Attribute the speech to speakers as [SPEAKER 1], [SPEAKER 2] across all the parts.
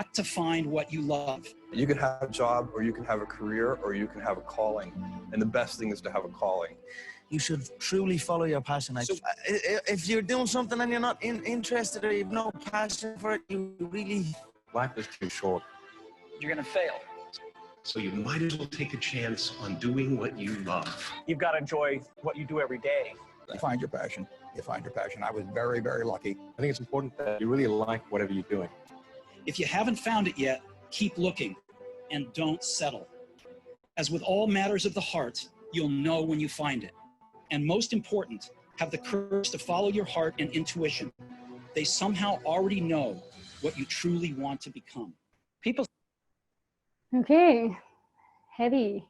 [SPEAKER 1] got to find what you love.
[SPEAKER 2] You can have a job, or you can have a career, or you can have a calling. And the best thing is to have a calling.
[SPEAKER 3] You should truly follow your passion. So, if you're doing something and you're not interested or you have no passion for it, you really...
[SPEAKER 4] Life is too short.
[SPEAKER 1] You're going to fail.
[SPEAKER 4] So you might as well take a chance on doing what you love.
[SPEAKER 5] You've got to enjoy what you do every day.
[SPEAKER 6] You find your passion. You find your passion. I was very, very lucky.
[SPEAKER 4] I think it's important that you really like whatever you're doing.
[SPEAKER 1] If you haven't found it yet, keep looking and don't settle. As with all matters of the heart, you'll know when you find it. And most important, have the courage to follow your heart and intuition. They somehow already know what you truly want to become. People.
[SPEAKER 7] Okay, heavy.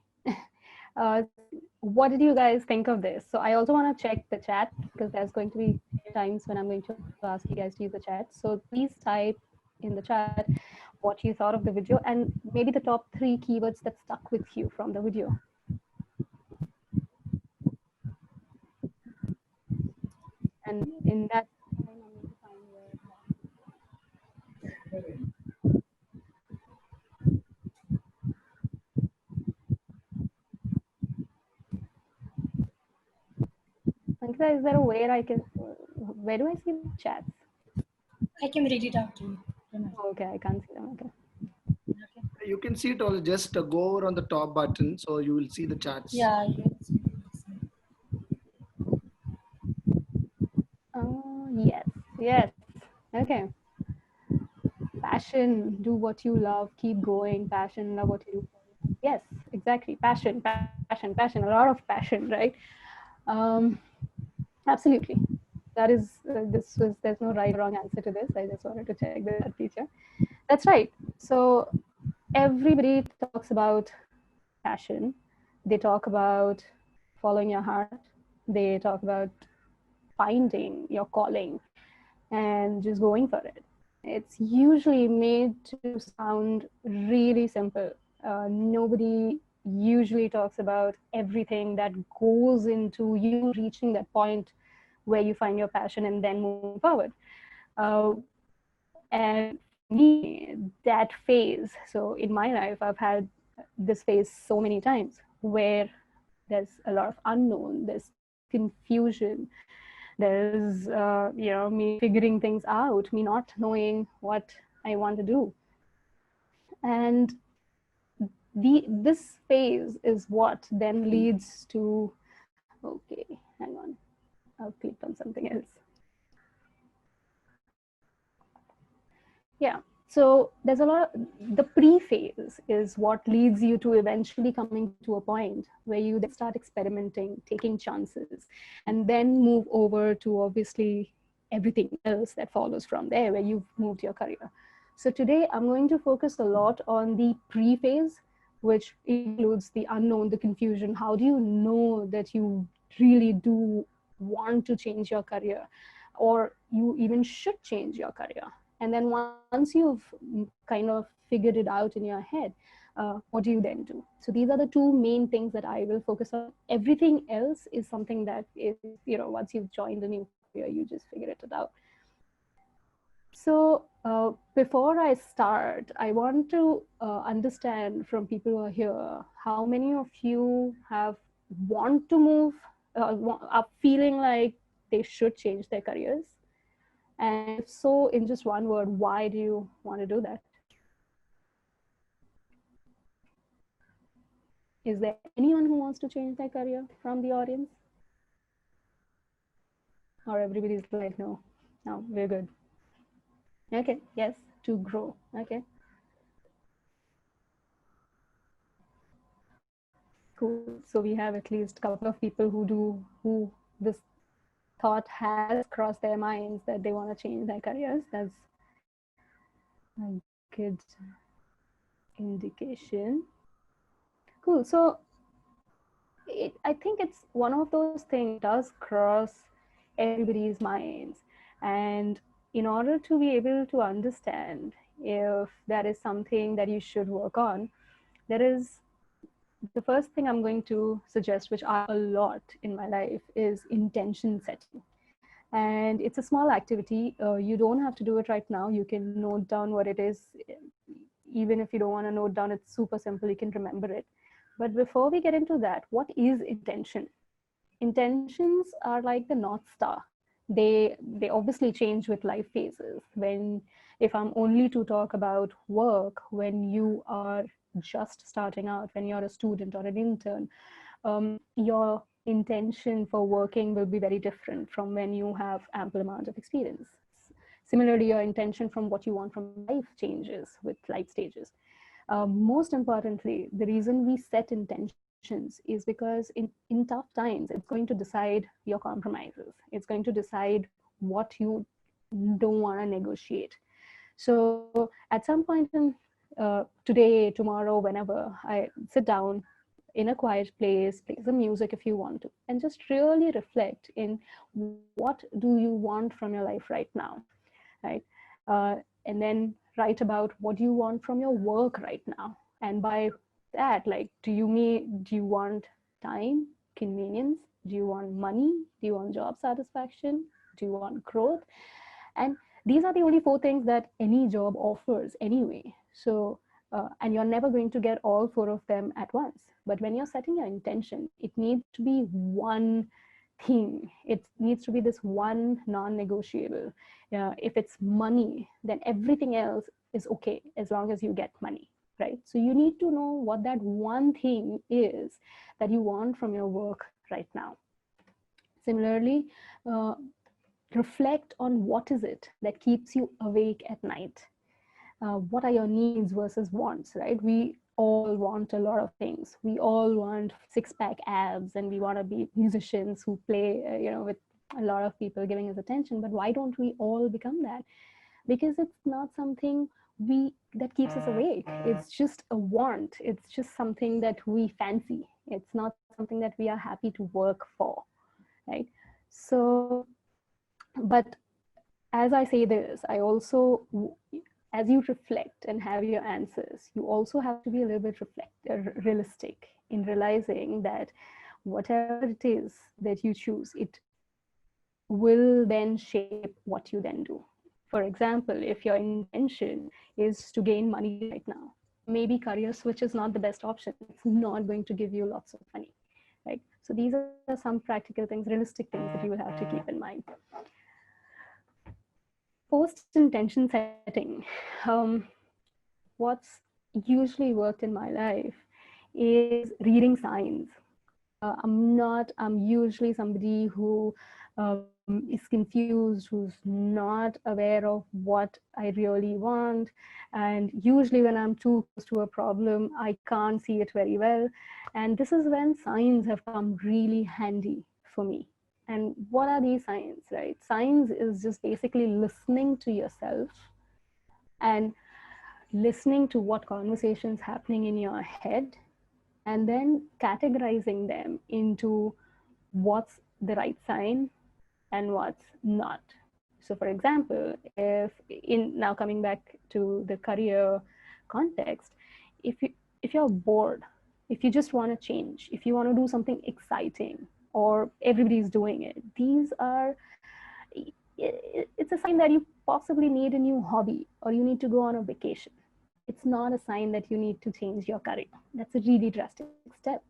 [SPEAKER 7] What did you guys think of this? So I also want to check the chat, because there's going to be times when I'm going to ask you guys to use the chat. So please type in the chat what you thought of the video and maybe the top 3 keywords that stuck with you from the video. And in that time, I'm going to find Ankita, is there a way where do I see the chats?
[SPEAKER 8] I can read it out to you.
[SPEAKER 7] Okay, I can't see them. Okay.
[SPEAKER 9] You can see it all. Just go over on the top button, so you will see the chats.
[SPEAKER 8] Yeah.
[SPEAKER 7] Yes. Okay. Passion, do what you love, keep going. Passion, love what you do. Yes, exactly. Passion. A lot of passion, right? Absolutely. That is, there's no right or wrong answer to this. I just wanted to check that feature. That's right. So everybody talks about passion. They talk about following your heart. They talk about finding your calling and just going for it. It's usually made to sound really simple. Nobody usually talks about everything that goes into you reaching that point where you find your passion and then moving forward. And for me, that phase, so in my life, I've had this phase so many times where there's a lot of unknown, there's confusion, there's me figuring things out, me not knowing what I want to do. And this phase is what then leads to, okay, hang on, I'll click on something else. Yeah, so there's a lot of, the pre-phase is what leads you to eventually coming to a point where you then start experimenting, taking chances, and then move over to obviously everything else that follows from there, where you've moved your career. So today I'm going to focus a lot on the pre-phase, which includes the unknown, the confusion. How do you know that you really do want to change your career, or you even should change your career? And then once you've kind of figured it out in your head, what do you then do? So these are the 2 main things that I will focus on. Everything else is something that is, once you've joined a new career, you just figure it out. So before I start, I want to understand from people who are here, how many of you want to move, are feeling like they should change their careers? And if so, in just one word, why do you want to do that? Is there anyone who wants to change their career from the audience? Or everybody's like, no, we're good. Okay, yes, to grow, okay. Cool, so we have at least a couple of people who this thought has crossed their minds that they want to change their careers. That's a good indication. Cool, so I think it's one of those things that does cross everybody's minds. And in order to be able to understand if that is something that you should work on, there is the first thing I'm going to suggest, which I do a lot in my life, is intention setting. And it's a small activity. You don't have to do it right now. You can note down what it is. Even if you don't want to note down, it's super simple. You can remember it. But before we get into that, what is intention? Intentions are like the North Star. They obviously change with life phases. If I'm only to talk about work, when you are just starting out, when you're a student or an intern, your intention for working will be very different from when you have ample amount of experience. Similarly, your intention from what you want from life changes with life stages. Most importantly, the reason we set intentions is because in tough times, it's going to decide your compromises. It's going to decide what you don't want to negotiate. So at some point in today, tomorrow, whenever, I sit down in a quiet place, play some music if you want to, and just really reflect in what do you want from your life right now, right? And then write about what you want from your work right now. And by that, like, do you want time, convenience? Do you want money? Do you want job satisfaction? Do you want growth? And these are the only four things that any job offers anyway. So, and you're never going to get all four of them at once. But when you're setting your intention, it needs to be one thing. It needs to be this one non-negotiable. If it's money, then everything else is okay as long as you get money, right? So you need to know what that one thing is that you want from your work right now. Similarly, reflect on what is it that keeps you awake at night. What are your needs versus wants, right? We all want a lot of things. We all want six-pack abs, and we want to be musicians who play, with a lot of people giving us attention. But why don't we all become that? Because it's not something that keeps us awake. It's just a want. It's just something that we fancy. It's not something that we are happy to work for, right? So, but as I say this, I also, as you reflect and have your answers, you also have to be a little bit realistic in realizing that whatever it is that you choose, it will then shape what you then do. For example, if your intention is to gain money right now, maybe career switch is not the best option. It's not going to give you lots of money, right? So these are some practical things, realistic things that you will have to keep in mind. Post-intention setting. What's usually worked in my life is reading signs. I'm usually somebody who is confused, who's not aware of what I really want. And usually when I'm too close to a problem, I can't see it very well. And this is when signs have come really handy for me. And what are these signs, right? Signs is just basically listening to yourself and listening to what conversations happening in your head, and then categorizing them into what's the right sign and what's not. So for example, now coming back to the career context, if you're bored, if you just want to change, if you want to do something exciting, or everybody's doing it, it's a sign that you possibly need a new hobby or you need to go on a vacation. It's not a sign that you need to change your career. That's a really drastic step.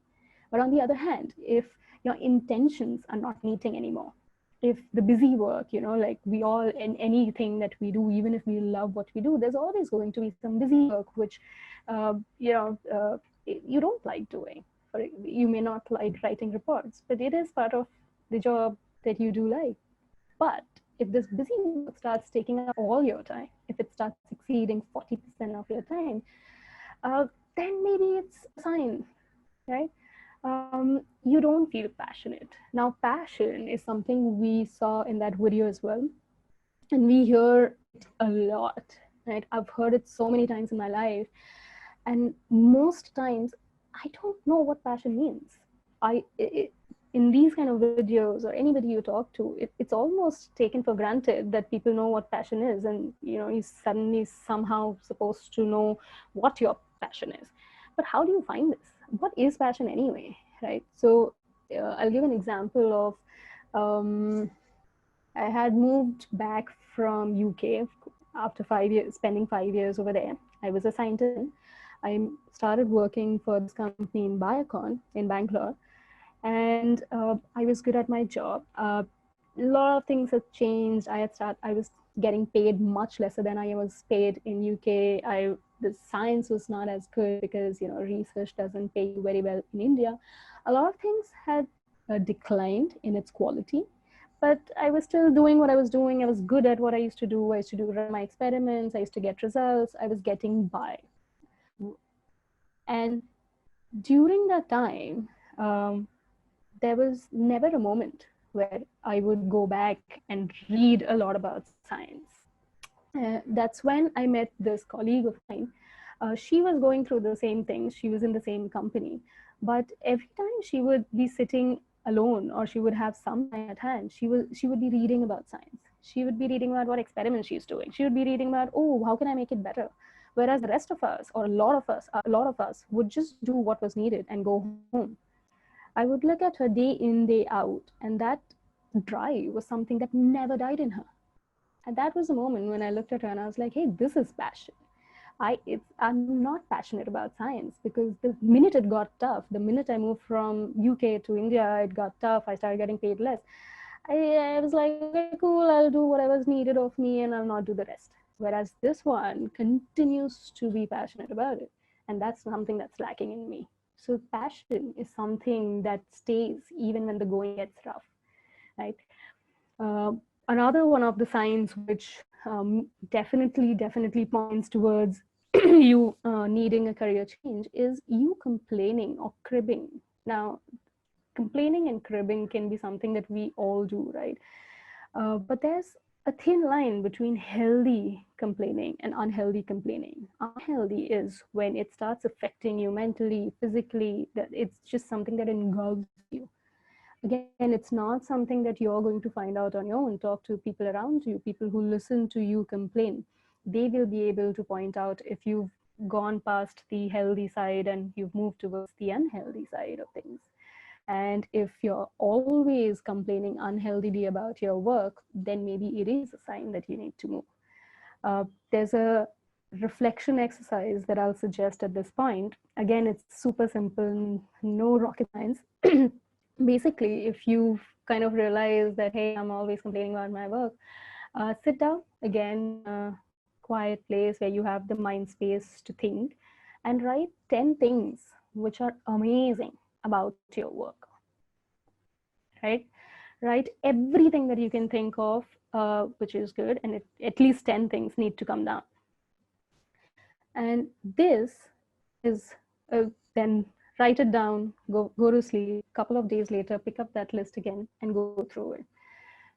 [SPEAKER 7] But on the other hand, if your intentions are not meeting anymore, if the busy work, like we all, in anything that we do, even if we love what we do, there's always going to be some busy work which, you don't like doing. Or you may not like writing reports, but it is part of the job that you do like. But if this busy work starts taking up all your time, if it starts exceeding 40% of your time, then maybe it's a sign, right? You don't feel passionate. Now, passion is something we saw in that video as well. And we hear it a lot, right? I've heard it so many times in my life. And most times, I don't know what passion means. In these kind of videos, or anybody you talk to, it's almost taken for granted that people know what passion is, and you're suddenly somehow supposed to know what your passion is. But how do you find this? What is passion anyway, right? So I'll give an example of I had moved back from UK after 5 years, spending 5 years over there. I was a scientist. I started working for this company in Biocon in Bangalore, and I was good at my job. A lot of things had changed. I was getting paid much lesser than I was paid in UK. The science was not as good because research doesn't pay you very well in India. A lot of things had declined in its quality, but I was still doing what I was doing. I was good at what I used to do. I used to run my experiments. I used to get results. I was getting by. And during that time, there was never a moment where I would go back and read a lot about science. That's when I met this colleague of mine. She was going through the same thing. She was in the same company. But every time she would be sitting alone or she would have some time at hand, she would be reading about science. She would be reading about what experiments she's doing. She would be reading about, oh, how can I make it better? Whereas the rest of us, or a lot of us would just do what was needed and go home. I would look at her day in, day out, and that drive was something that never died in her. And that was a moment when I looked at her and I was like, hey, this is passion. I'm not passionate about science because the minute it got tough, the minute I moved from UK to India, it got tough. I started getting paid less. I was like, okay, cool, I'll do whatever's needed of me and I'll not do the rest. Whereas this one continues to be passionate about it. And that's something that's lacking in me. So passion is something that stays even when the going gets rough, right? Another one of the signs which definitely points towards you needing a career change is you complaining or cribbing. Now, complaining and cribbing can be something that we all do, right? But there's a thin line between healthy complaining and unhealthy complaining. Unhealthy is when it starts affecting you mentally, physically, that it's just something that engulfs you. Again, it's not something that you're going to find out on your own. Talk to people around you, people who listen to you complain. They will be able to point out if you've gone past the healthy side and you've moved towards the unhealthy side of things. And if you're always complaining unhealthily about your work, then maybe it is a sign that you need to move. There's a reflection exercise that I'll suggest at this point. Again, it's super simple, no rocket science. Basically, if you've kind of realized that, hey, I'm always complaining about my work, sit down again, quiet place where you have the mind space to think, and write 10 things which are amazing about your work, right? Write everything that you can think of, which is good, and at least 10 things need to come down. And this is then write it down, go to sleep, a couple of days later, pick up that list again and go through it.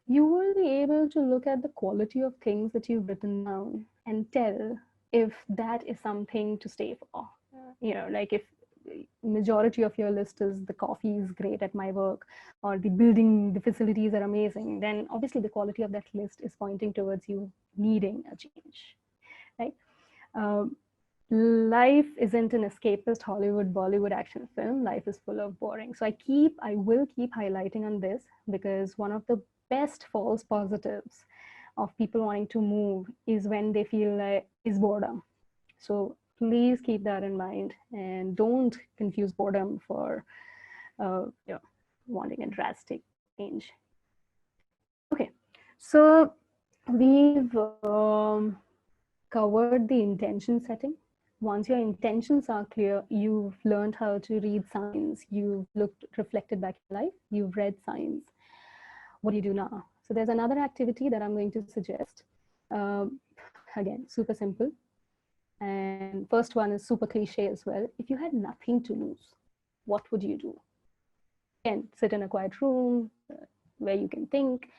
[SPEAKER 7] You will be able to look at the quality of things that you've written down and tell if that is something to stay for. Like if majority of your list is the coffee is great at my work or the facilities are amazing, then obviously the quality of that list is pointing towards you needing a change, right? Life isn't an escapist Hollywood, Bollywood action film. Life is full of boring. So I will keep highlighting on this because one of the best false positives of people wanting to move is when they feel like is boredom. So please keep that in mind and don't confuse boredom for wanting a drastic change. Okay, so we've covered the intention setting. Once your intentions are clear, you've learned how to read signs, you've reflected back in life, you've read signs. What do you do now? So there's another activity that I'm going to suggest. Again, super simple. And first one is super cliche as well. If you had nothing to lose, what would you do? Again, sit in a quiet room where you can think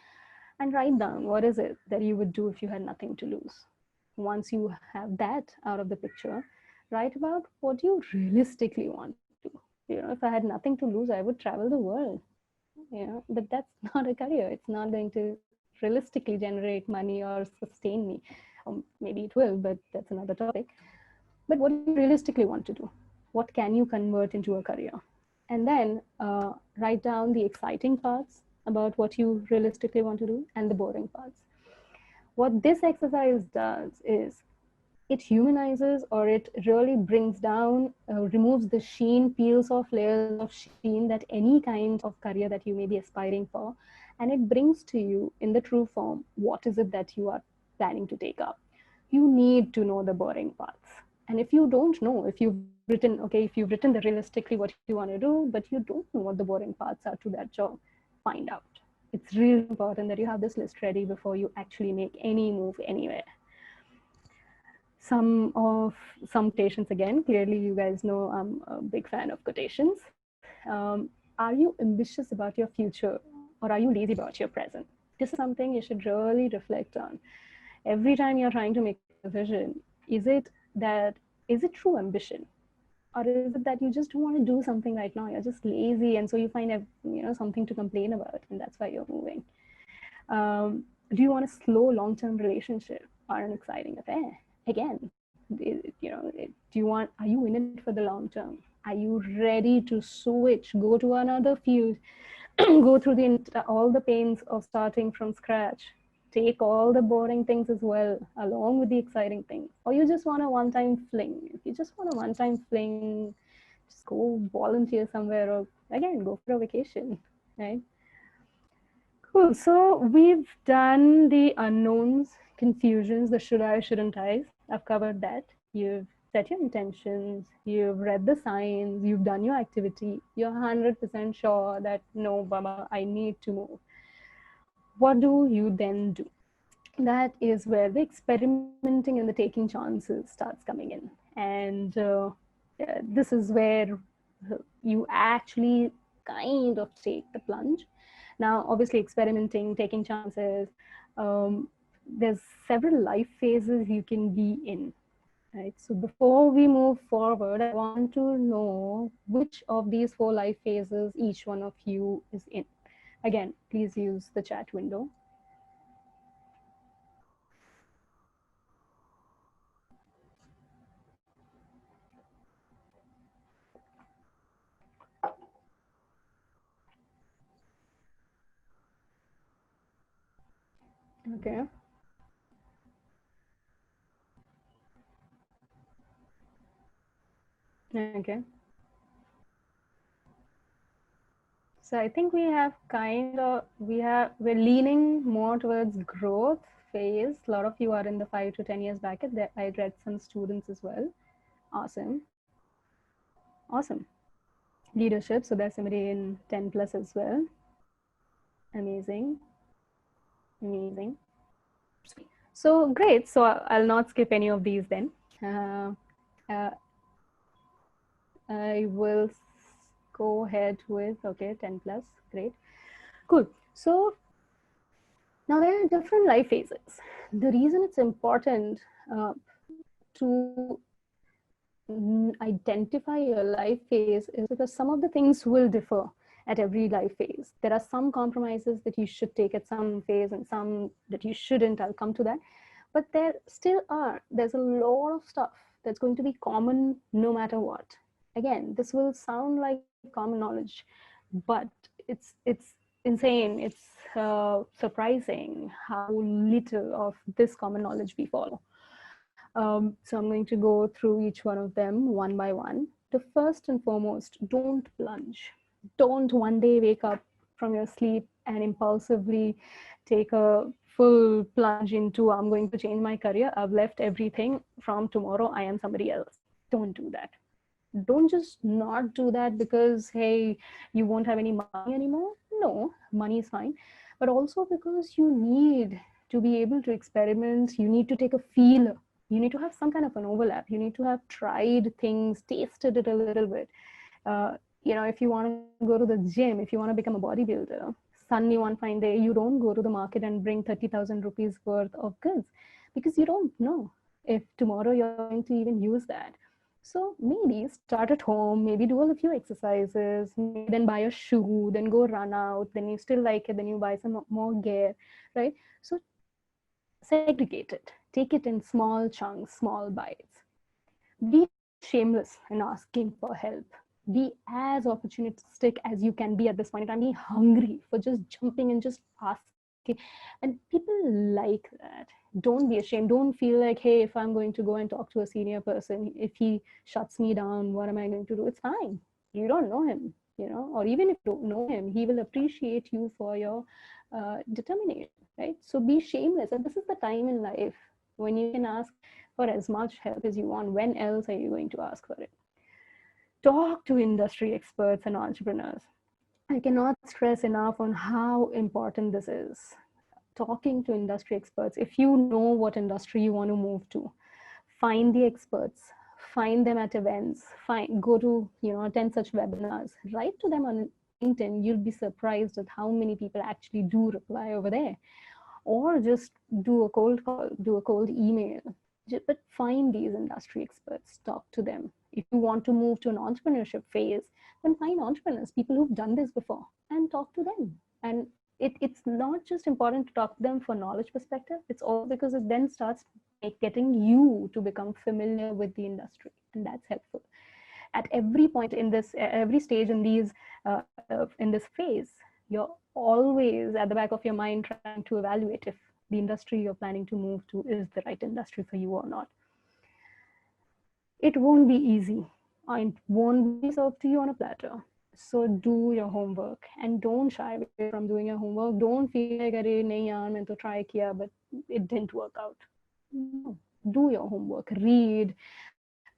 [SPEAKER 7] and write down what is it that you would do if you had nothing to lose. Once you have that out of the picture, write about what you realistically want to do. If I had nothing to lose, I would travel the world. But that's not a career. It's not going to realistically generate money or sustain me. Maybe it will, but that's another topic. But what do you realistically want to do? What can you convert into a career? And then write down the exciting parts about what you realistically want to do, and the boring parts. What this exercise does is it humanizes, or it really brings down, removes the sheen, peels off layers of sheen that any kind of career that you may be aspiring for, and it brings to you in the true form what is it that you are planning to take up. You need to know the boring parts. And if you don't know, if you've written, okay, if you've written the realistically what you want to do, but you don't know what the boring parts are to that job, find out. It's really important that you have this list ready before you actually make any move anywhere. Some quotations again. Clearly, you guys know I'm a big fan of quotations. Are you ambitious about your future, or are you lazy about your present? This is something you should really reflect on. Every time you're trying to make a decision, is it true ambition? Or is it that you just want to do something right now? You're just lazy, and so you find something to complain about, and that's why you're moving. Do you want a slow long-term relationship or an exciting affair? Again, are you in it for the long term? Are you ready to switch, go to another field, go through all the pains of starting from scratch, take all the boring things as well, along with the exciting things? Or you just want a one-time fling? If you just want a one-time fling, just go volunteer somewhere, or again, go for a vacation, right? Cool. So we've done the unknowns, confusions, the should I, shouldn't I's. I've covered that. You've set your intentions, you've read the signs, you've done your activity. You're 100% sure that no, Baba, I need to move. What do you then do? That is where the experimenting and the taking chances starts coming in. And this is where you actually kind of take the plunge. Now, obviously, experimenting, taking chances, there's several life phases you can be in, right? So before we move forward, I want to know which of these 4 life phases each one of you is in. Again, please use the chat window. Okay. Okay. So I think we're leaning more towards growth phase. A lot of you are in the 5 to 10 years bracket. I read some students as well. Awesome. Awesome. Leadership. So there's somebody in 10 plus as well. Amazing. Amazing. So great. So I'll not skip any of these then. I will go ahead with, okay, 10 plus. Great. Cool. So now there are different life phases. The reason it's important to identify your life phase is because some of the things will differ at every life phase. There are some compromises that you should take at some phase and some that you shouldn't. I'll come to that. But there's a lot of stuff that's going to be common no matter what. Again, this will sound like common knowledge, but it's insane. It's surprising how little of this common knowledge we follow. So I'm going to go through each one of them one by one. The first and foremost, don't plunge. Don't one day wake up from your sleep and impulsively take a full plunge into, I'm going to change my career. I've left everything. From tomorrow, I am somebody else. Don't do that. Don't just not do that because, hey, you won't have any money anymore. No, money is fine. But also because you need to be able to experiment. You need to take a feeler. You need to have some kind of an overlap. You need to have tried things, tasted it a little bit. If you want to go to the gym, if you want to become a bodybuilder, suddenly one fine day, you don't go to the market and bring 30,000 rupees worth of goods because you don't know if tomorrow you're going to even use that. So maybe start at home, maybe do a few exercises, maybe then buy a shoe, then go run out, then you still like it, then you buy some more gear, right? So segregate it, take it in small chunks, small bites. Be shameless in asking for help. Be as opportunistic as you can be at this point in time. Be hungry for just jumping and just asking. And people like that. Don't be ashamed. Don't feel like, hey, if I'm going to go and talk to a senior person, if he shuts me down, what am I going to do? It's fine. You don't know him, or even if you don't know him, he will appreciate you for your determination, right? So be shameless. And this is the time in life when you can ask for as much help as you want. When else are you going to ask for it? Talk to industry experts and entrepreneurs. I cannot stress enough on how important this is. Talking to industry experts. If you know what industry you want to move to, find the experts, find them at events, go to, attend such webinars, write to them on LinkedIn. You'll be surprised at how many people actually do reply over there. Or just do a cold call, do a cold email. But find these industry experts, talk to them. If you want to move to an entrepreneurship phase, then find entrepreneurs, people who've done this before, and talk to them. And it's not just important to talk to them for knowledge perspective, it's also because it then starts getting you to become familiar with the industry, and that's helpful. At every point in this, every stage in in this phase, you're always at the back of your mind trying to evaluate if the industry you're planning to move to is the right industry for you or not. It won't be easy. It won't be served to you on a platter. So do your homework and don't shy away from doing your homework. Don't feel like, "Arey, nahi yaar, main to try kiya, but it didn't work out." No. Do your homework, read,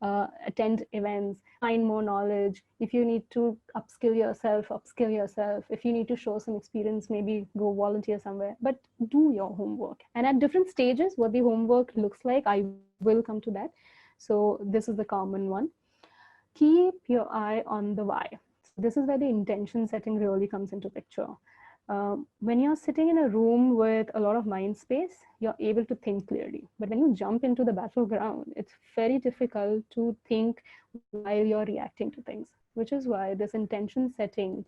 [SPEAKER 7] attend events, find more knowledge. If you need to upskill yourself. If you need to show some experience, maybe go volunteer somewhere, but do your homework. And at different stages, what the homework looks like, I will come to that. So this is the common one. Keep your eye on the why. This is where the intention setting really comes into picture. When you're sitting in a room with a lot of mind space, you're able to think clearly. But when you jump into the battleground, it's very difficult to think while you're reacting to things, which is why this intention setting,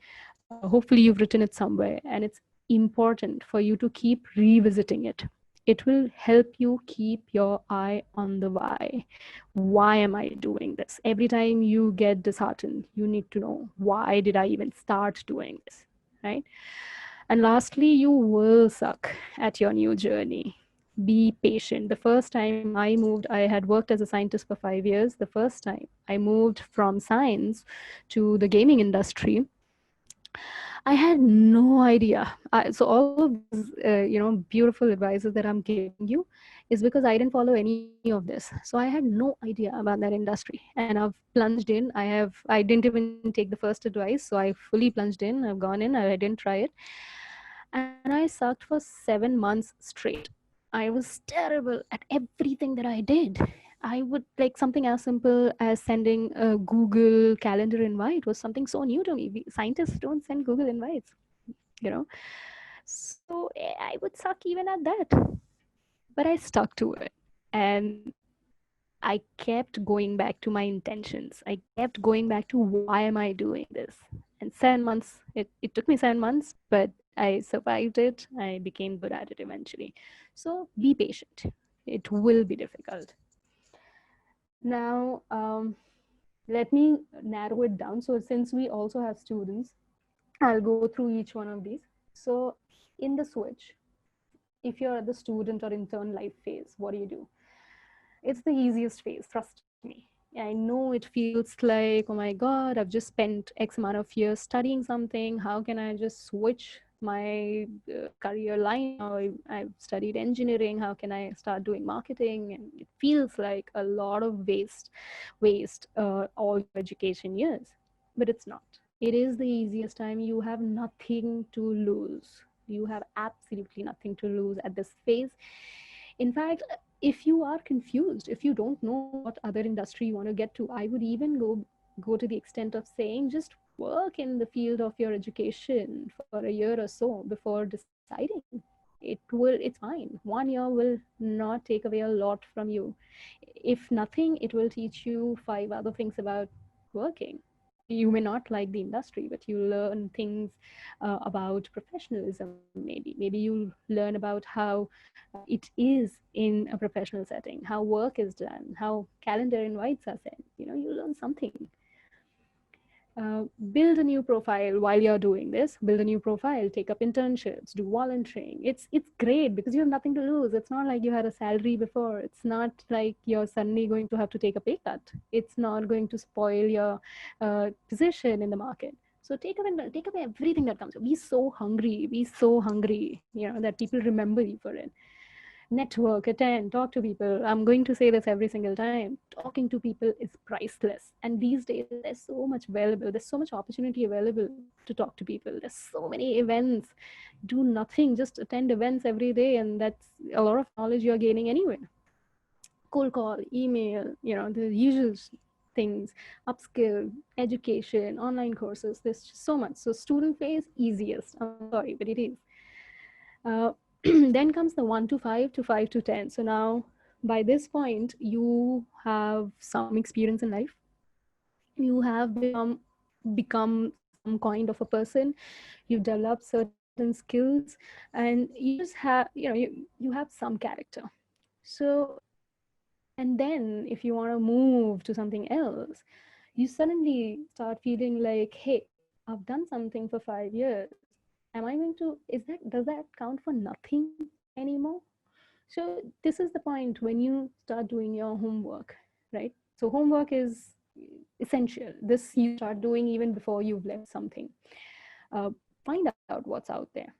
[SPEAKER 7] hopefully you've written it somewhere, and it's important for you to keep revisiting it. It will help you keep your eye on the why. Why am I doing this? Every time you get disheartened, you need to know, why did I even start doing this, right? And lastly, you will suck at your new journey. Be patient. The first time I moved, I had worked as a scientist for 5 years. The first time I moved from science to the gaming industry, I had no idea. So all of these, beautiful advices that I'm giving you is because I didn't follow any of this. So I had no idea about that industry, and I've plunged in. I didn't even take the first advice, so I fully plunged in. I've gone in. I didn't try it, and I sucked for 7 months straight. I was terrible at everything that I did. I would, like, something as simple as sending a Google Calendar invite was something so new to me. Scientists don't send Google invites, you know. So I would suck even at that, but I stuck to it, and I kept going back to my intentions. I kept going back to, why am I doing this? And 7 months, it took me 7 months, but I survived it. I became good at it eventually. So be patient. It will be difficult. Now, let me narrow it down. So since we also have students, I'll go through each one of these. So in the switch, if you're at the student or intern life phase, what do? It's the easiest phase, trust me. I know it feels like, oh my God, I've just spent X amount of years studying something. How can I just switch my career line now? I've studied engineering. How can I start doing marketing? And it feels like a lot of waste all your education years. But it's not. It is the easiest time. You have nothing to lose. You have absolutely nothing to lose at this phase. In fact, if you are confused, if you don't know what other industry you want to get to, I would even go to the extent of saying, just work in the field of your education for a year or so before deciding. It's fine. 1 year will not take away a lot from you. If nothing, it will teach you 5 other things about working. You may not like the industry, but you learn things about professionalism. Maybe you'll learn about how it is in a professional setting, how work is done, how calendar invites are sent. You learn something. Build a new profile while you're doing this. Build a new profile, take up internships, do volunteering. It's great because you have nothing to lose. It's not like you had a salary before. It's not like you're suddenly going to have to take a pay cut. It's not going to spoil your position in the market. So take up everything that comes. Be so hungry, that people remember you for it. Network, attend, talk to people. I'm going to say this every single time. Talking to people is priceless. And these days, there's so much available. There's so much opportunity available to talk to people. There's so many events. Do nothing, just attend events every day. And that's a lot of knowledge you're gaining anyway. Cold call, email, the usual things, upskill, education, online courses. There's just so much. So student phase, easiest. I'm sorry, but it is. Then comes the 1 to 5 to 5 to 10. So now by this point, you have some experience in life. You have become some kind of a person. You've developed certain skills and you just have, you have some character. So, and then if you want to move to something else, you suddenly start feeling like, hey, I've done something for 5 years. Am I going to, does that count for nothing anymore? So this is the point when you start doing your homework, right? So homework is essential. This you start doing even before you've left something. Find out what's out there.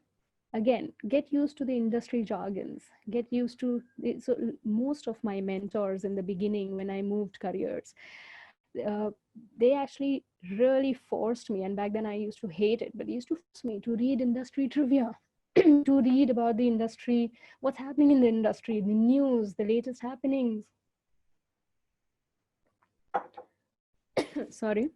[SPEAKER 7] Again, get used to the industry jargons. Get used to it. So most of my mentors in the beginning when I moved careers, they actually really forced me, and back then I used to hate it, but they used to force me to read industry trivia, to read about the industry, what's happening in the industry, the news, the latest happenings. Sorry.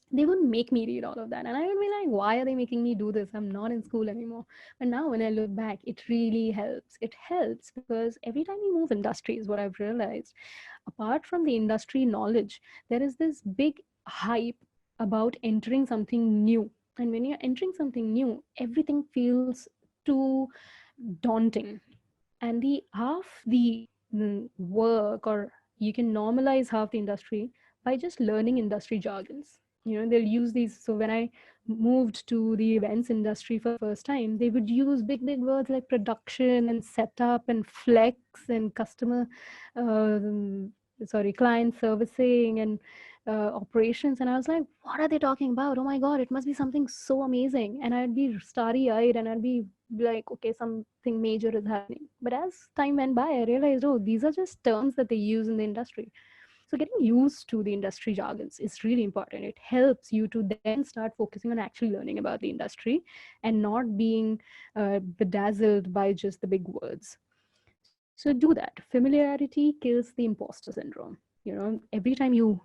[SPEAKER 7] They would make me read all of that. And I would be like, why are they making me do this? I'm not in school anymore. But now when I look back, it really helps. It helps because every time you move industries, what I've realized, apart from the industry knowledge, there is this big hype about entering something new. And when you're entering something new, everything feels too daunting. And the half the work, or you can normalize half the industry by just learning industry jargons. They'll use these. So when I moved to the events industry for the first time, they would use big words like production and setup and flex and client servicing and operations. And I was like, what are they talking about? Oh my God, it must be something so amazing. And I'd be starry-eyed and I'd be like, okay, something major is happening. But as time went by, I realized, oh, these are just terms that they use in the industry. So getting used to the industry jargons is really important. It helps you to then start focusing on actually learning about the industry and not being bedazzled by just the big words. So do that. Familiarity kills the imposter syndrome. Every time you,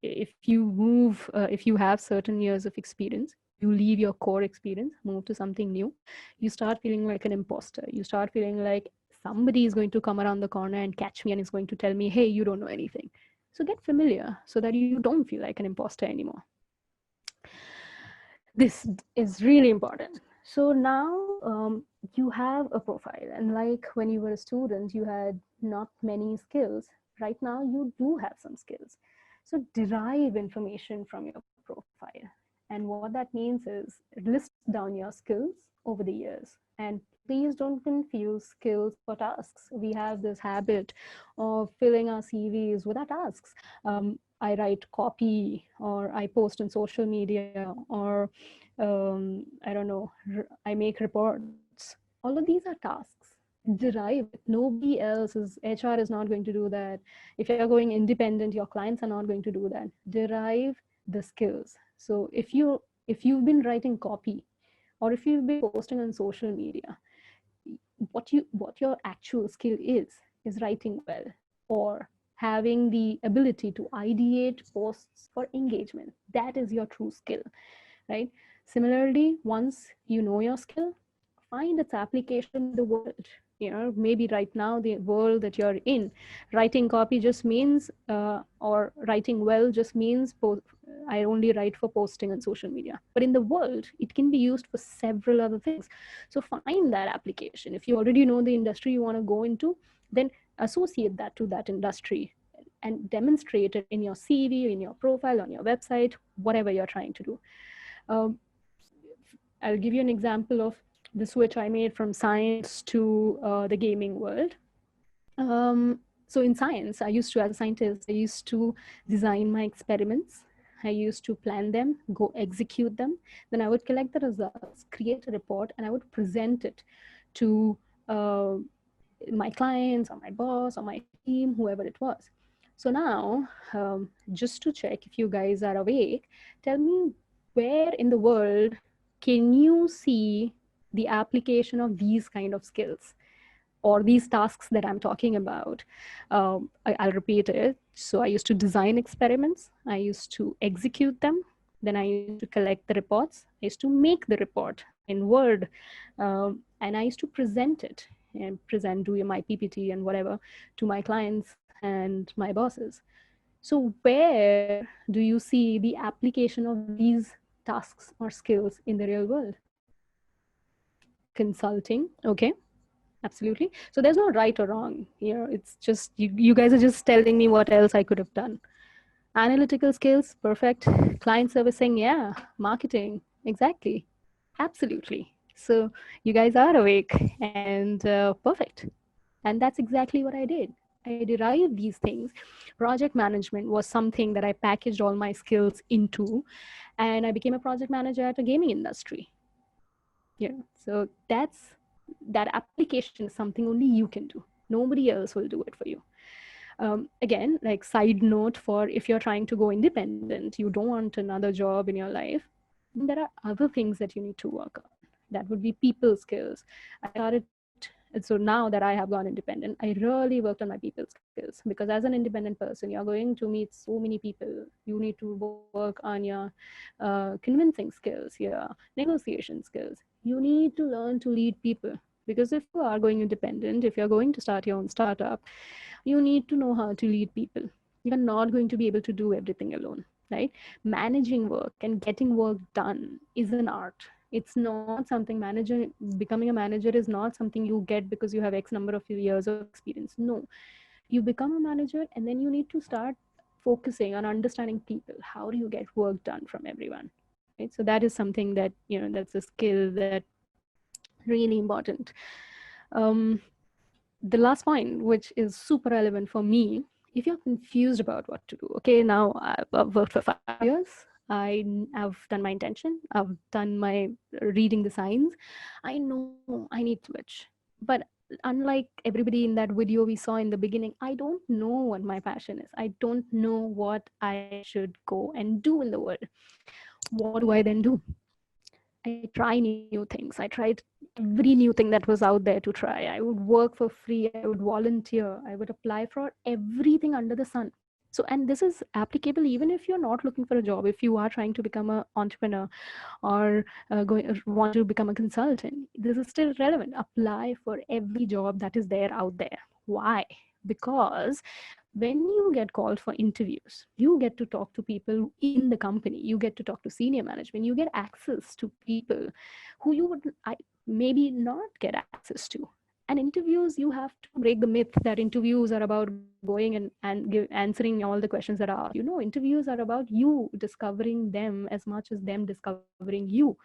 [SPEAKER 7] if you have certain years of experience, you leave your core experience, move to something new, you start feeling like an imposter. You start feeling like somebody is going to come around the corner and catch me and is going to tell me, hey, you don't know anything. So get familiar so that you don't feel like an imposter anymore. This is really important. So now you have a profile, and like when you were a student, you had not many skills. Right now, you do have some skills. So derive information from your profile. And what that means is list down your skills over the years. And please don't confuse skills for tasks. We have this habit of filling our CVs with our tasks. I write copy, or I post on social media, or I don't know, I make reports. All of these are tasks. Derive it. Nobody else is, HR is not going to do that. If you're going independent, your clients are not going to do that. Derive the skills. So if you've been writing copy, or if you've been posting on social media, what your actual skill is writing well, or having the ability to ideate posts for engagement. That is your true skill, right? Similarly, once you know your skill, find its application in the world. Maybe right now, the world that you're in, writing copy just means, or writing well just means, I only write for posting on social media. But in the world, it can be used for several other things. So find that application. If you already know the industry you want to go into, then associate that to that industry. and demonstrate it in your CV, in your profile, on your website, whatever you're trying to do. I'll give you an example of the switch I made from science to the gaming world. So in science, I used to, as a scientist, I used to design my experiments. I used to plan them, go execute them. Then I would collect the results, create a report, and I would present it to my clients or my boss or my team, whoever it was. So now, just to check if you guys are awake, tell me where in the world can you see the application of these kind of skills or these tasks that I'm talking about? I'll repeat it. So I used to design experiments. I used to execute them. Then I used to collect the reports. I used to make the report in Word. And I used to present it and do my PPT and whatever to my clients and my bosses. So where do you see the application of these tasks or skills in the real world? Consulting, okay. Absolutely. So there's no right or wrong here. It's just, you guys are just telling me what else I could have done. Analytical skills, perfect. Client servicing, yeah. Marketing, exactly. Absolutely. So you guys are awake and perfect. And that's exactly what I did. I derived these things. Project management was something that I packaged all my skills into, and I became a project manager at a gaming industry. Yeah. So that application is something only you can do. Nobody else will do it for you. Again, like side note, for if you're trying to go independent, you don't want another job in your life, then there are other things that you need to work on. That would be people skills. I started, so now that I have gone independent, I really worked on my people skills, because as an independent person, you're going to meet so many people. You need to work on your convincing skills, your negotiation skills. You need to learn to lead people, because if you are going independent, if you're going to start your own startup, you need to know how to lead people. You're not going to be able to do everything alone, right? Managing work and getting work done is an art. It's not something becoming a manager is not something you get because you have X number of years of experience. No, you become a manager and then you need to start focusing on understanding people. How do you get work done from everyone? Right? So that is something that, that's a skill that really important. The last point, which is super relevant for me, if you're confused about what to do, okay, now I've worked for 5 years. I've done my intention. I've done my reading the signs. I know I need to switch. But unlike everybody in that video we saw in the beginning, I don't know what my passion is. I don't know what I should go and do in the world. What do I then do? I try new things. I tried every new thing that was out there to try. I would work for free. I would volunteer. I would apply for everything under the sun. So, and this is applicable even if you're not looking for a job. If you are trying to become an entrepreneur or want to become a consultant, this is still relevant. Apply for every job that is there out there. Why? Because when you get called for interviews, you get to talk to people in the company, you get to talk to senior management, you get access to people who you would maybe not get access to. And interviews, you have to break the myth that interviews are about going and answering all the questions that are, interviews are about you discovering them as much as them discovering you.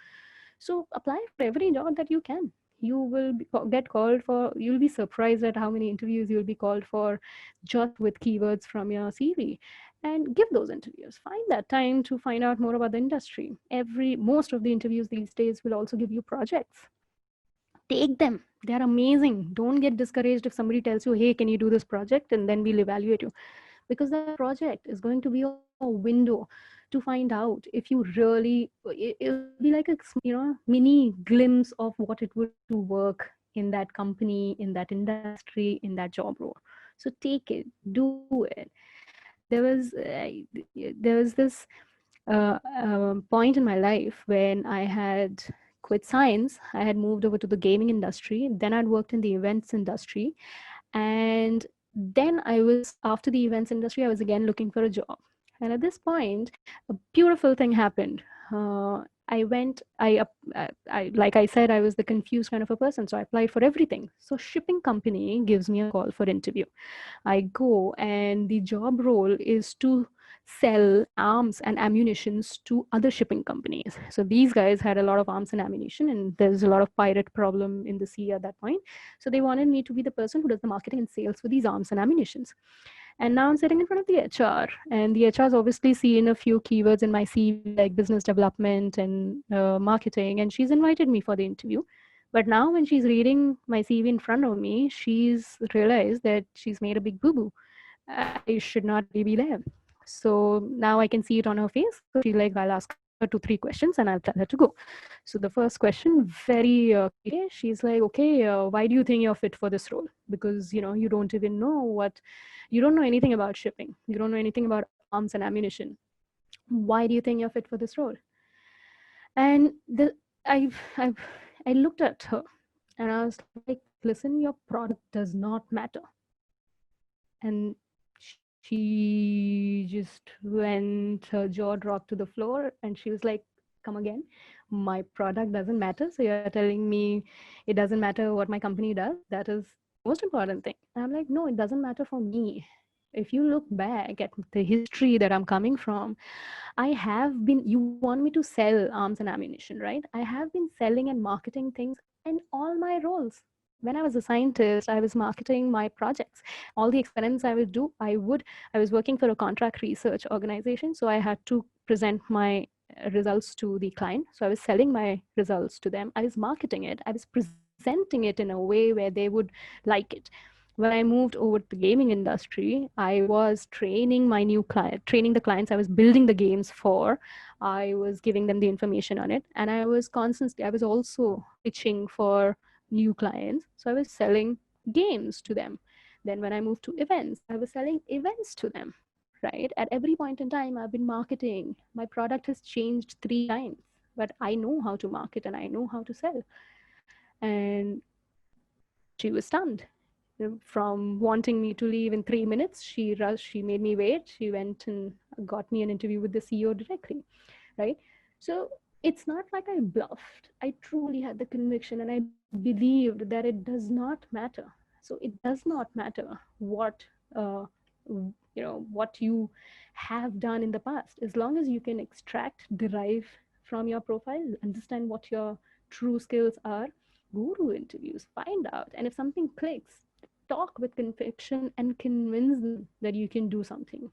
[SPEAKER 7] So apply for every job that you can. You will get called for, you'll be surprised at how many interviews you'll be called for just with keywords from your CV. And give those interviews. Find that time to find out more about the industry. Most of the interviews these days will also give you projects. Take them. They're amazing. Don't get discouraged if somebody tells you, hey, can you do this project? And then we'll evaluate you. Because that project is going to be a window to find out if you really, it'll be like a mini glimpse of what it would to work in that company, in that industry, in that job role. So take it, do it. There was this point in my life when I had quit science. I had moved over to the gaming industry. Then I'd worked in the events industry. And then after the events industry, I was again looking for a job. And at this point, a beautiful thing happened. I went, like I said, I was the confused kind of a person. So I applied for everything. So shipping company gives me a call for interview. I go, and the job role is to sell arms and ammunitions to other shipping companies. So these guys had a lot of arms and ammunition, and there's a lot of pirate problem in the sea at that point. So they wanted me to be the person who does the marketing and sales for these arms and ammunitions. And now I'm sitting in front of the HR, and the HR has obviously seen a few keywords in my CV, like business development and marketing, and she's invited me for the interview. But now, when she's reading my CV in front of me, she's realized that she's made a big boo boo. I should not really be there. So now I can see it on her face. So she's like, I'll ask her 2, 3 questions and I'll tell her to go. So the first question, very clear, she's like, okay, why do you think you're fit for this role? Because, you don't even know you don't know anything about shipping. You don't know anything about arms and ammunition. Why do you think you're fit for this role? And I've I looked at her and I was like, listen, your product does not matter. And she just went, her jaw dropped to the floor, and she was like, come again? My product doesn't matter. So you're telling me it doesn't matter what my company does? That is the most important thing. And I'm like, no, it doesn't matter for me. If you look back at the history that I'm coming from, you want me to sell arms and ammunition, right? I have been selling and marketing things in all my roles. When I was a scientist, I was marketing my projects. All the experiments I would do, I was working for a contract research organization. So I had to present my results to the client. So I was selling my results to them. I was marketing it. I was presenting it in a way where they would like it. When I moved over to the gaming industry, I was training my new client, training the clients I was building the games for. I was giving them the information on it. And I was also pitching for new clients. So I was selling games to them. Then when I moved to events, I was selling events to them, right? At every point in time, I've been marketing. My product has changed 3 times, but I know how to market and I know how to sell. And she was stunned. From wanting me to leave in 3 minutes, she rushed, she made me wait. She went and got me an interview with the CEO directly, right? So it's not like I bluffed. I truly had the conviction and I believed that it does not matter. So it does not matter what you have done in the past, as long as you can extract, derive from your profile, understand what your true skills are, go to interviews, find out. And if something clicks, talk with conviction and convince them that you can do something.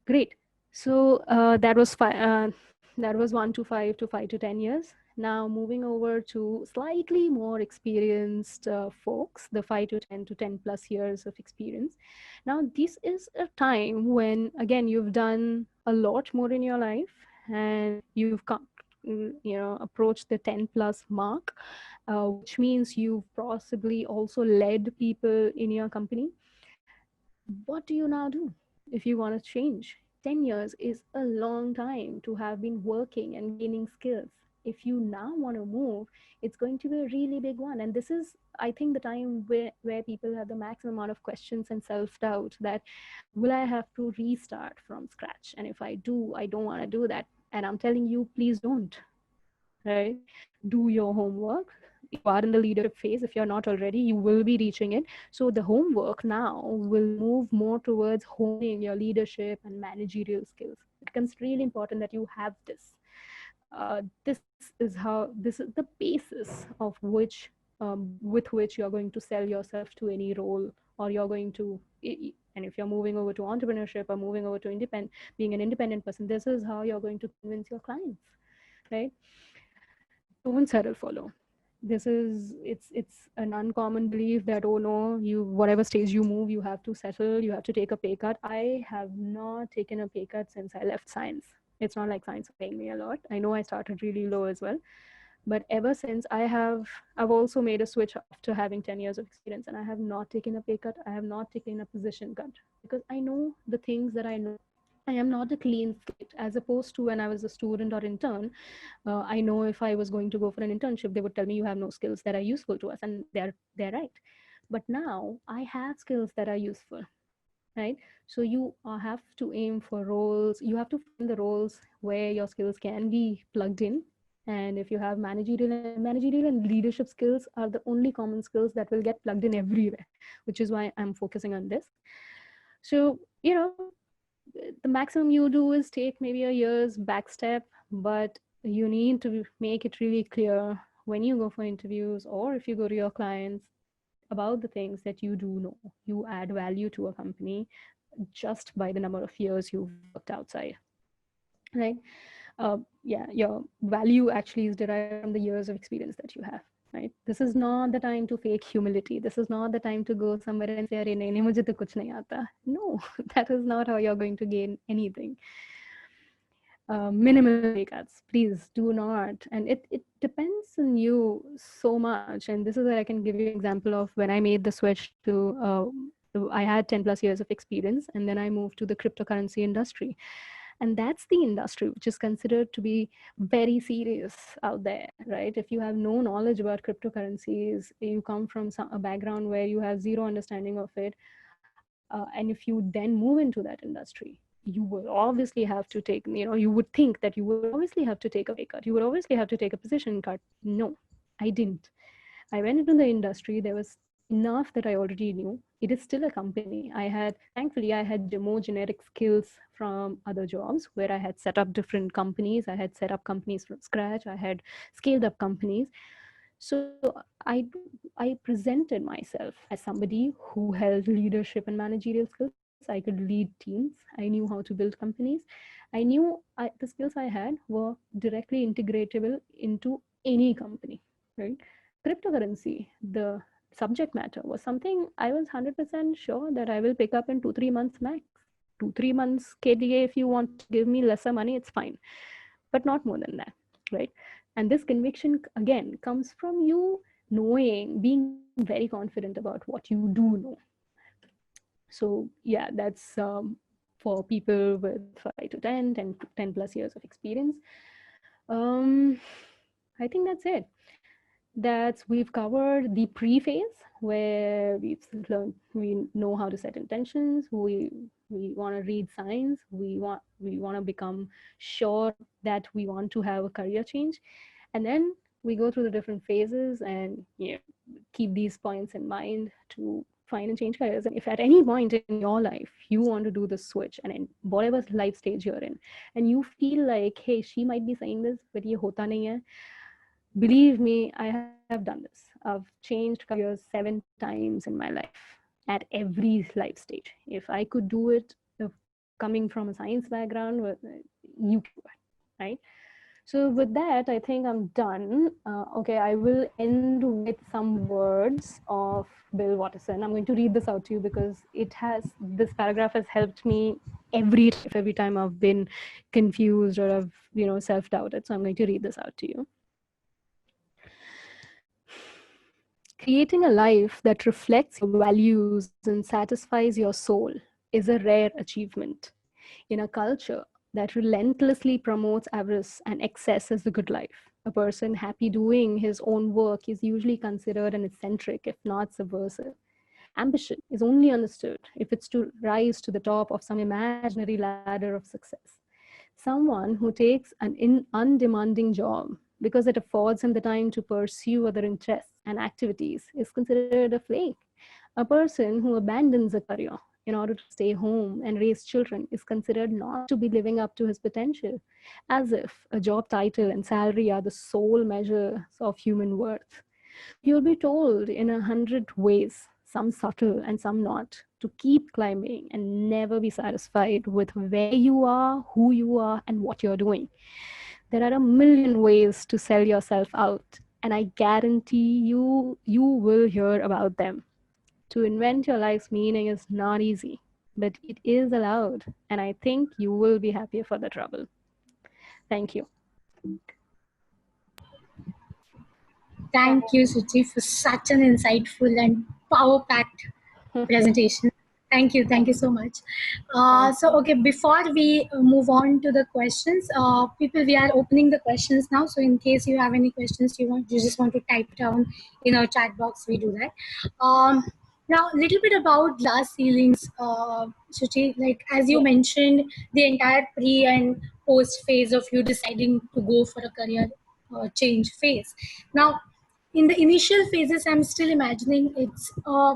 [SPEAKER 7] Great. So that was 1 to 5 to 5 to 10 years. Now moving over to slightly more experienced folks, the 5 to 10 to 10+ years of experience. Now this is a time when, again, you've done a lot more in your life and you've come, approached the 10+ mark, which means you've possibly also led people in your company. What do you now do if you want to change? 10 years is a long time to have been working and gaining skills. If you now want to move, it's going to be a really big one. And this is, I think, the time where people have the maximum amount of questions and self-doubt that, will I have to restart from scratch? And if I do, I don't want to do that. And I'm telling you, please don't, right? Do your homework. You are in the leadership phase. If you're not already, you will be reaching it. So the homework now will move more towards honing your leadership and managerial skills. It becomes really important that you have this. This is the basis of which, with which you're going to sell yourself to any role, or you're going to, and if you're moving over to entrepreneurship or moving over to being an independent person, this is how you're going to convince your clients, right? Don't settle for low. It's an uncommon belief that, oh no, whatever stage you move, you have to settle, you have to take a pay cut. I have not taken a pay cut since I left science. It's not like science paying me a lot. I know I started really low as well, but ever since I've also made a switch after having 10 years of experience, and I have not taken a pay cut. I have not taken a position cut, because I know the things that I know. I am not a clean slate, as opposed to when I was a student or intern. I know if I was going to go for an internship, they would tell me, you have no skills that are useful to us, and they're right. But now I have skills that are useful. right? So you have to aim for roles. You have to find the roles where your skills can be plugged in. And if you have managerial and leadership skills are the only common skills that will get plugged in everywhere, which is why I'm focusing on this. So, the maximum you do is take maybe a year's back step, but you need to make it really clear when you go for interviews or if you go to your clients about the things that you do know. You add value to a company just by the number of years you've worked outside, right? Yeah, your value actually is derived from the years of experience that you have, right? This is not the time to fake humility. This is not the time to go somewhere and say, "Arey, nahi, mujhe to kuch nahi aata." No, that is not how you're going to gain anything. Minimal pay cuts, please do not. And it depends on you so much. And this is where I can give you an example of when I made the switch to, I had 10 plus years of experience, and then I moved to the cryptocurrency industry. And that's the industry which is considered to be very serious out there, right? If you have no knowledge about cryptocurrencies, you come from a background where you have zero understanding of it, and if you then move into that industry, you will obviously have to take, you would think that you would obviously have to take a pay cut. You would obviously have to take a position cut. No, I didn't. I went into the industry. There was enough that I already knew. It is still a company. Thankfully, I had more generic skills from other jobs where I had set up different companies. I had set up companies from scratch. I had scaled up companies. So I presented myself as somebody who held leadership and managerial skills. I could lead teams. I knew how to build companies. I knew the skills I had were directly integratable into any company, right? Cryptocurrency, the subject matter was something I was 100% sure that I will pick up in 2-3 months max. 2-3 months KDA, if you want to give me lesser money, it's fine, but not more than that, right? And this conviction again comes from you knowing, being very confident about what you do know. So yeah, that's for people with 5 to 10 plus years of experience. I think that's it. We've covered the pre-phase where we know how to set intentions. We want to read signs. We want to become sure that we want to have a career change, and then we go through the different phases and keep these points in mind to find and change careers. And if at any point in your life you want to do the switch, and in whatever life stage you're in, and you feel like, hey, she might be saying this, but ye hota nahi hai, believe me, I have done this. I've changed careers 7 times in my life at every life stage. If I could do it, coming from a science background, you can do it, right? So with that, I think I'm done. Okay, I will end with some words of Bill Watterson. I'm going to read this out to you because this paragraph has helped me every time I've been confused or I've self-doubted. So I'm going to read this out to you. Creating a life that reflects your values and satisfies your soul is a rare achievement. In a culture that relentlessly promotes avarice and excess as the good life, a person happy doing his own work is usually considered an eccentric, if not subversive. Ambition is only understood if it's to rise to the top of some imaginary ladder of success. Someone who takes an undemanding job because it affords him the time to pursue other interests and activities is considered a flake. A person who abandons a career in order to stay home and raise children is considered not to be living up to his potential, as if a job title and salary are the sole measures of human worth. You'll be told in 100 ways, some subtle and some not, to keep climbing and never be satisfied with where you are, who you are, and what you're doing. There are a million ways to sell yourself out, and I guarantee you will hear about them. To invent your life's meaning is not easy, but it is allowed, and I think you will be happier for the trouble. Thank you.
[SPEAKER 8] Thank you, Suchi, for such an insightful and power-packed presentation. Thank you so much. So, okay, before we move on to the questions, people, we are opening the questions now. So, in case you have any questions, you just want to type down in our chat box, we do that. Now, a little bit about glass ceilings, Shuchi. Like as you mentioned, the entire pre and post phase of you deciding to go for a career change phase. Now, in the initial phases, I'm still imagining it's a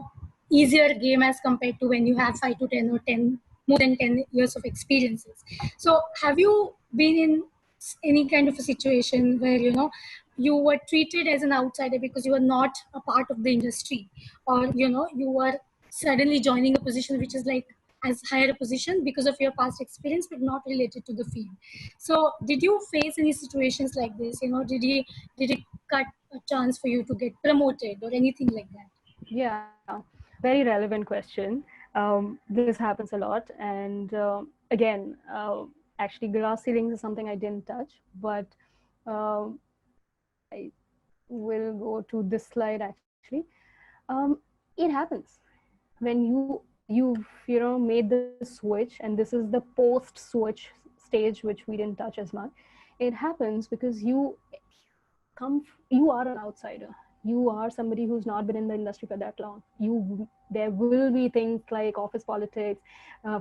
[SPEAKER 8] easier game as compared to when you have 5 to 10 or 10 more than 10 years of experiences. So, have you been in any kind of a situation where you were treated as an outsider because you were not a part of the industry, or you were suddenly joining a position which is like as higher a position because of your past experience but not related to the field? So did you face any situations like this? Did it cut a chance for you to get promoted or anything like that?
[SPEAKER 7] Yeah, very relevant question. This happens a lot. And again, actually, glass ceilings is something I didn't touch, but I will go to this slide actually. It happens when you've made the switch, and this is the post switch stage, which we didn't touch as much. It happens because you are an outsider. You are somebody who's not been in the industry for that long. There will be things like office politics,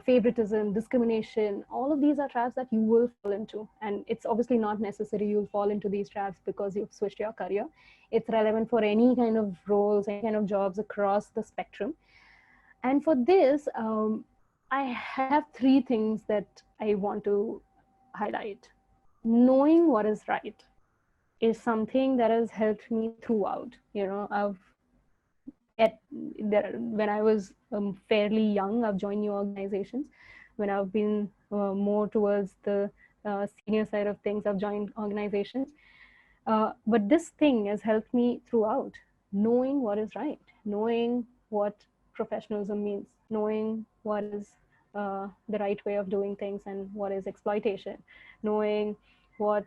[SPEAKER 7] favoritism, discrimination. All of these are traps that you will fall into, and it's obviously not necessary you'll fall into these traps because you've switched your career. It's relevant for any kind of roles, any kind of jobs across the spectrum. And for this, I have three things that I want to highlight. Knowing what is right is something that has helped me throughout. When I was fairly young, I've joined new organizations. When I've been more towards the senior side of things, I've joined organizations. But this thing has helped me throughout, knowing what is right, knowing what professionalism means, knowing what is the right way of doing things and what is exploitation, knowing what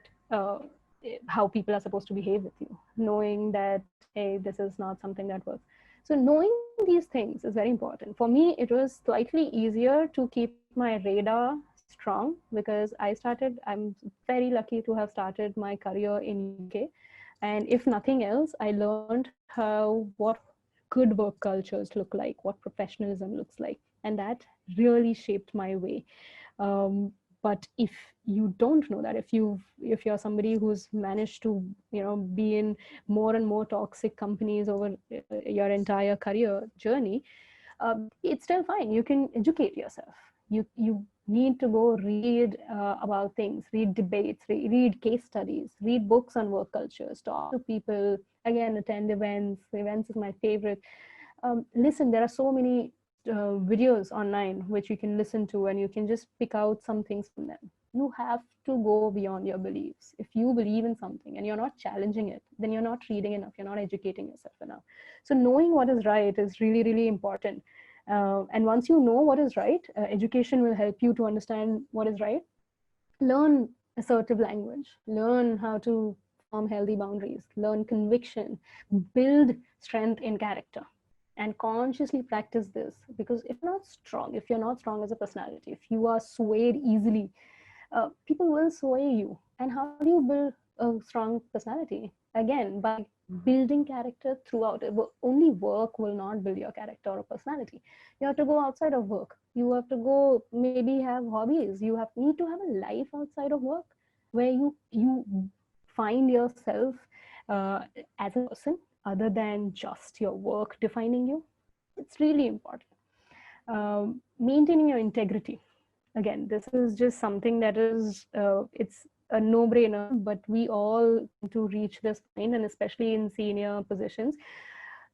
[SPEAKER 7] how people are supposed to behave with you, knowing that, hey, this is not something that works. So knowing these things is very important. For me, it was slightly easier to keep my radar strong because I'm very lucky to have started my career in UK. And if nothing else, I learned what good work cultures look like, what professionalism looks like. And that really shaped my way. But if you don't know that, if you're somebody who's managed to be in more and more toxic companies over your entire career journey, it's still fine. You can educate yourself. You need to go read about things, read debates, read case studies, read books on work cultures, talk to people, again, attend events. Events is my favorite. Listen, there are so many videos online which you can listen to, and you can just pick out some things from them. You have to go beyond your beliefs. If you believe in something and you're not challenging it, then you're not reading enough, you're not educating yourself enough. So knowing what is right is really, really important. And once you know what is right, education will help you to understand what is right. Learn assertive language, learn how to form healthy boundaries, learn conviction, build strength in character, and consciously practice this. Because if you're not strong as a personality, if you are swayed easily, people will sway you. And how do you build a strong personality? Again, by building character throughout. Only work will not build your character or personality. You have to go outside of work. You have to go maybe have hobbies. Need to have a life outside of work where you find yourself as a person other than just your work defining you. It's really important. Maintaining your integrity. Again, this is just something that is it's a no-brainer, but we all need to reach this point, and especially in senior positions,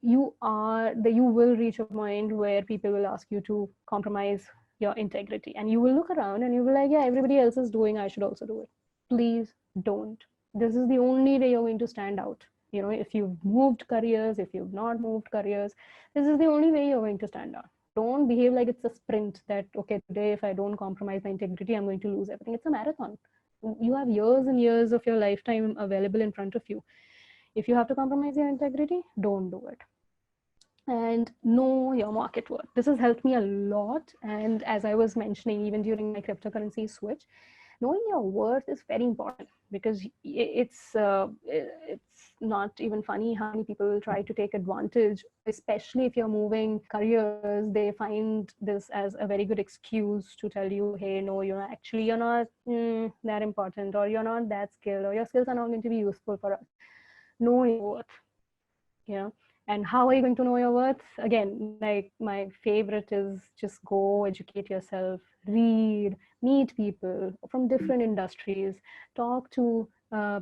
[SPEAKER 7] you will reach a point where people will ask you to compromise your integrity, and you will look around and you'll be like, yeah, everybody else is doing, I should also do it. Please don't. This is the only way you're going to stand out. If you've moved careers, if you've not moved careers, this is the only way you're going to stand out. Don't behave like it's a sprint that, okay, today if I don't compromise my integrity, I'm going to lose everything. It's a marathon. You have years and years of your lifetime available in front of you. If you have to compromise your integrity, don't do it. And know your market worth. This has helped me a lot. And as I was mentioning, even during my cryptocurrency switch, knowing your worth is very important, because it's not even funny how many people try to take advantage, especially if you're moving careers. They find this as a very good excuse to tell you, hey, no, you're not that important, or you're not that skilled, or your skills are not going to be useful for us. Know your worth. And how are you going to know your worth? Again, like, my favorite is just go educate yourself, read, meet people from different industries, talk to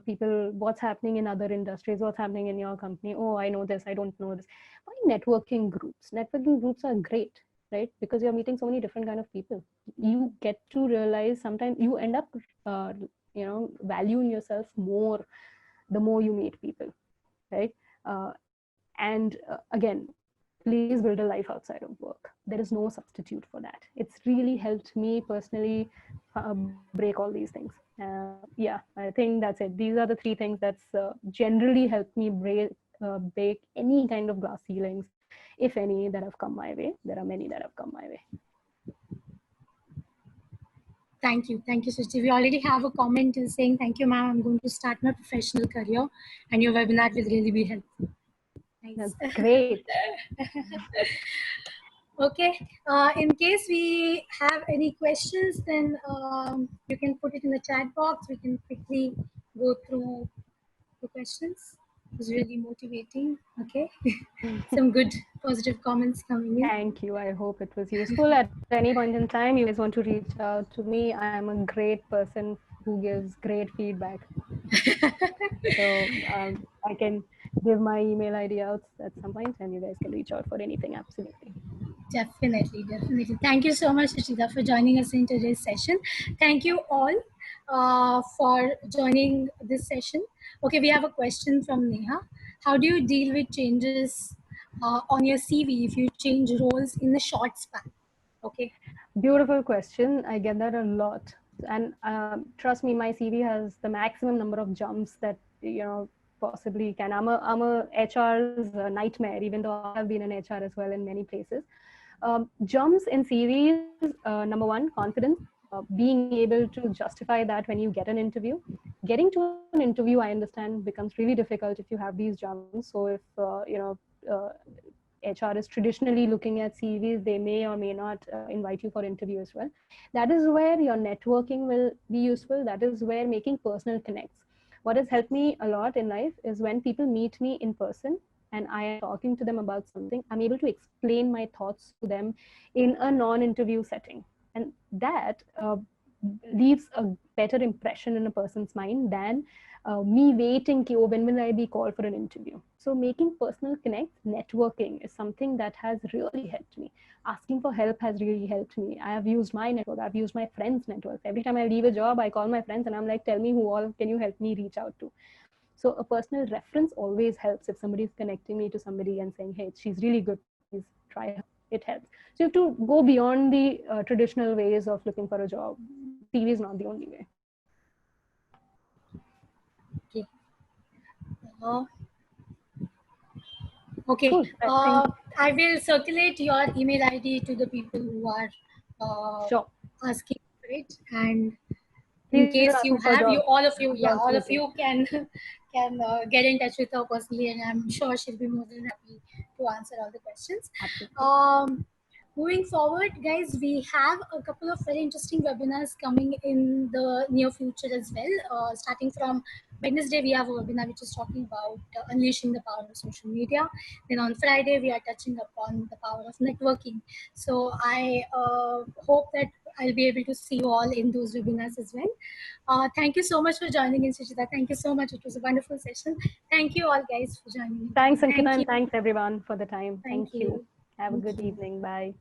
[SPEAKER 7] people, what's happening in other industries, what's happening in your company. Oh, I know this, I don't know this. Find networking groups are great, right? Because you're meeting so many different kind of people. You get to realize, sometimes you end up valuing yourself more the more you meet people, right? And again, please build a life outside of work. There is no substitute for that. It's really helped me personally break all these things. Yeah, I think that's it. These are the three things that's generally helped me break any kind of glass ceilings, if any, that have come my way. There are many that have come my way.
[SPEAKER 8] Thank you, Suchi. We already have a comment saying, thank you, ma'am. I'm going to start my professional career, and your webinar will really be helpful. Nice.
[SPEAKER 7] That's great.
[SPEAKER 8] Okay. In case we have any questions, then you can put it in the chat box. We can quickly go through the questions. It was really motivating. Okay. Some good positive comments coming in.
[SPEAKER 7] Thank you. I hope it was useful. At any point in time, you guys want to reach out to me, I am a great person who gives great feedback. So I can give my email ID out at some point, and you guys can reach out for anything. Absolutely.
[SPEAKER 8] Definitely. Thank you so much, Shuchita, for joining us in today's session. Thank you all for joining this session. Okay, we have a question from Neha. How do you deal with changes on your CV if you change roles in a short span? Okay.
[SPEAKER 7] Beautiful question. I get that a lot. And trust me, my CV has the maximum number of jumps that, possibly can. I'm a HR's nightmare, even though I have been an HR as well in many places. Jumps in CVs, number one, confidence. Being able to justify that when you get an interview. Getting to an interview, I understand, becomes really difficult if you have these jumps. So if, HR is traditionally looking at CVs, they may or may not invite you for interview as well. That is where your networking will be useful. That is where making personal connects. What has helped me a lot in life is when people meet me in person and I am talking to them about something, I'm able to explain my thoughts to them in a non-interview setting. And that leaves a better impression in a person's mind than me waiting, when will I be called for an interview? So making personal connects, networking is something that has really helped me. Asking for help has really helped me. I have used my network. I've used my friends' network. Every time I leave a job, I call my friends and I'm like, tell me who all can you help me reach out to? So a personal reference always helps. If somebody is connecting me to somebody and saying, hey, she's really good, please try her, it helps. So you have to go beyond the traditional ways of looking for a job. CV is not the only way.
[SPEAKER 8] Okay. Okay.
[SPEAKER 7] Cool.
[SPEAKER 8] I will circulate your email ID to the people who are
[SPEAKER 7] sure.
[SPEAKER 8] asking for it, and in case you have, all of you can get in touch with her personally, and I'm sure she'll be more than happy to answer all the questions. Moving forward, guys, we have a couple of very interesting webinars coming in the near future as well. Starting from Wednesday, we have a webinar which is talking about unleashing the power of social media. Then on Friday, we are touching upon the power of networking. So I hope that I'll be able to see you all in those webinars as well. Thank you so much for joining in, Shuchita. Thank you so much. It was a wonderful session. Thank you all, guys, for joining in.
[SPEAKER 7] Thanks, Ankita, and thanks everyone for the time. Thank you. Have a good
[SPEAKER 8] you.
[SPEAKER 7] evening. Bye.